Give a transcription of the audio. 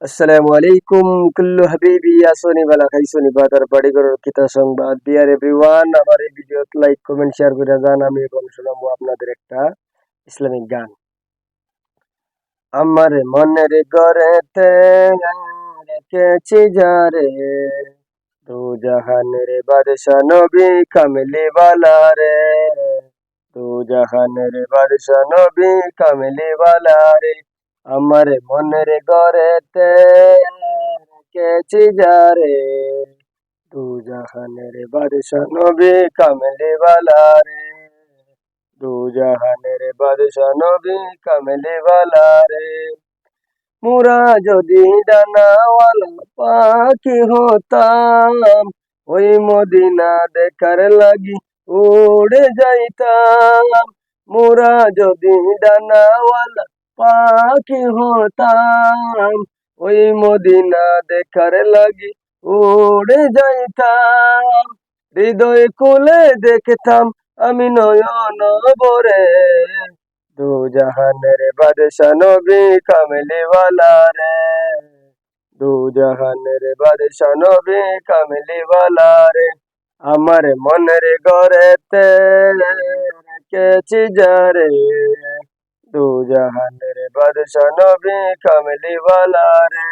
আসসালামু আলাইকুম কুল্লু হাবিবি আসনি বালা খাইছনি বাতার বাড়ি ঘরের কিতা সংবাদ ডিয়ার এভরিওয়ান আমার এই ভিডিও লাইক কমেন্ট শেয়ার করে যান আমি এখন শোনাবো আপনাদের একটা ইসলামিক গান আমার মনের ঘরেতে রেখেছি যারে দু জাহানের বাদশা নবী কামলি ওয়ালা রে দু জাহানের বাদশা নবী কামলি ওয়ালা রে আমার মনের ঘরেতে রেখেছি যারে দু জাহানের বাদশা নবী কামলি ওয়ালা রে দু জাহানের বাদশা নবী কামলি ওয়ালা রে মুরা যদি ডানাওয়ালা পাখি হতাম ওই মদিনা দেখার লাগি উড়ে যাইতাম মুরা যদি ডানাওয়ালা পাখি হতাম ওই মদিনা দেখার লাগি উড়ে যাইতাম হৃদয় খুলে দেখতাম আমি নয়ন ভরে দু জাহানের বাদশা নবী কামলি ওয়ালা রে দু জাহানের বাদশা নবী কামলি ওয়ালা রে আমার মনের ঘরেতে রেখেছি যারে দু জাহানের বাদশা নবী কামলি ওয়ালা রে।